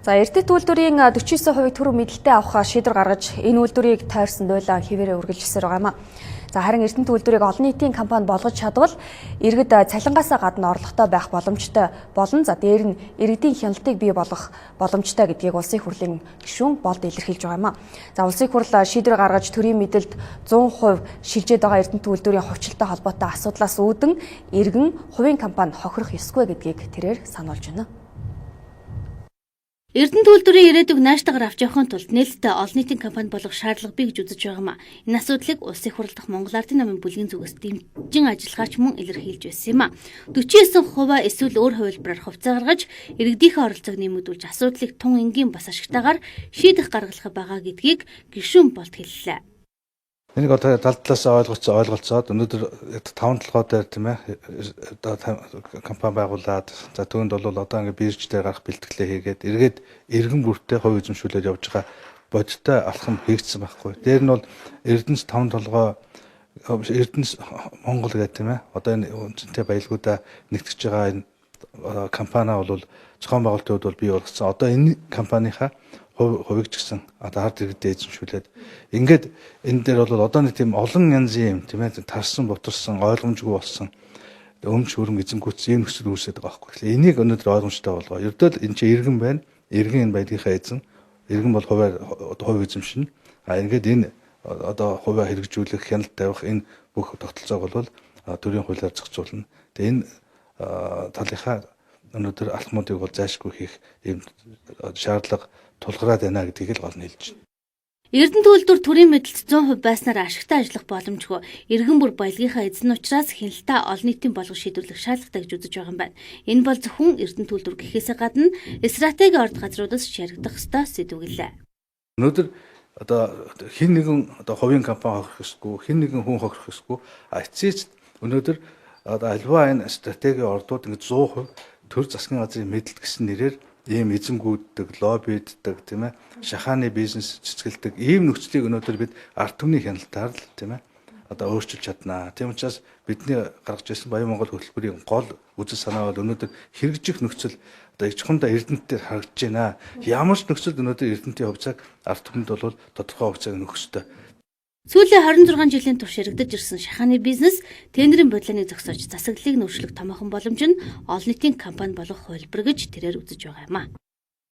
За эрдэт үйлдвэрийн 49% төр мэдлэлтэй авах шийдвэр гаргаж энэ үйлдвэрийг тойрсон дуйлаа хэвээрээ үргэлжилсээр байгаа юм а. За харин эрдэнэт үйлдвэрийг олон нийтийн компани болгож чадвал иргэд цалингаасаа гадна орлоготой байх боломжтой болон за дээр нь иргэдийн хяналтыг бий болгох боломжтой гэдгийг улсын хурлын гишүүн болд илэрхийлж байгаа юм а. За улсын хурл шийдвэр гаргаж төрийн мэдэлд 100% шилжээд байгаа эрдэнэт үйлдвэрийн хувьчилтай холбоотой асуудлаас үүдэн иргэн хувийн компани хохирох ёсгүй гэдгийг тэрээр сануулж байна. Эрдэнэт үйлдвэрийн ирээдүйг нааштайгаар авч явахын тулд нээлттэй олон нийтийн компани болох шаардлага бий гэж үзэж байгаа юм а. Энэ асуудлыг улсын хурал дахь Монгол Ардын намын бүлгийн зүгээс дэмжин ажиллагаач мөн илэрхийлж байсан юм а. 49% эсвэл өөр хувилбараар хувьцаа гаргаж иргэдийнхээ оролцоог нэмэгдүүлж асуудлыг тун энгийн бас ашигтайгаар шийдэх гаргалах байгаа гэдгийг гишүүн болд хэллээ. Энийг одоо талдлаас ойлголцоод өнөөдөр 5 толгой дээр тийм ээ одоо компани байгуулад за түүнд бол одоо ингээ бирж дээр гарах бэлтгэлээ хийгээд эргээд иргэн бүртээ хувь эзэмшүүлээд явж байгаа бодиттой алхам хийгдсэн байхгүй. Дээр нь бол Эрдэнэс 5 толгой Эрдэнэс Монгол гэдэг тийм ээ одоо энэ үнцэнтэй баялгуудаа нэгтгэж байгаа энэ компани бол зохион байгуулалтын хувьд бол бий болгосон. Одоо энэ компанийхаа хувийг ч гэсэн одоо ард иргэдэд эзэмшүүлээд ингээд энэ дээр бол одоо нэг тийм олон янзын юм тийм ээ тарсан бутарсан ойлгомжгүй болсон өмч хөрөнгө эзэмгүүц ийм нөхцөл үүсээд байгаа байхгүй. Энийг өнөөдөр ойлгомжтой болгоо. Ердөө л энэ чинь иргэн байна. Иргэн энэ баялагийнхаа эзэн. Иргэн бол хувь эзэмшнэ. Ингээд энэ одоо хувиа хэрэгжүүлэх, хяналт тавих энэ бүх тогтолцоог бол төрийн хуулиар зохицуулна. Тэгээ энэ талынхаа өнөөдөр алхмуудыг бол зайлшгүй хийх ийм шаардлага тулгараад байна гэдгийг л гол нь хэлж байна. Эрдэнэт үйлдвэр төрийн мэдэлд 100% байснаар ашигтай ажиллах боломжгүй. Иргэн бүр баялагийнхаа эзэн учраас хяналтаа олон нийтийн болгох шийдвэрлэх шаардлагатай гэж үзэж байгаа юм байна. Энэ бол зөвхөн эрдэнэт үйлдвэр гэхээсээ гадна стратеги орд газруудаас шаардлах ёстой сэдв гэлээ. Өнөөдөр одоо хэн нэгэн одоо хувийн компани хохирох ёсгүй, хэн нэгэн хүн хохирох ёсгүй. Эцээч өнөөдөр одоо альва энэ стратеги ордууд ингэ 100% төр засгийн газрын мэдэлд гэсэн нэрээр ийм эзэмгүүддэг, лоббиддаг тийм ээ шахааны бизнес цэцгэлдэг ийм нөхцөлийг өнөөдөр бид ард түмний хяналтаар л тийм ээ одоо өөрчилж чаднаа. Тийм учраас бидний гаргаж ирсэн Баян Монгол хөтөлбөрийн гол үзэл санаа бол өнөөдөр хэрэгжих нөхцөл одоо их чухамдаа эрдэнэтээр харагдаж байна. Ямар ч нөхцөлд өнөөдөр эрдэнэтийн хувьцааг ард түмэнд бол тодорхой хувьцааг нөхөх ёстой. Сүүлийн 26 жилийн турш яригдаж ирсэн шахааны бизнес тендерийн бодлоныг зогсоож засаглалыг нөршлөх томоохон боломж нь олон нийтийн компани болох хувилбар гэж тэрээр үзэж байгаа юм а.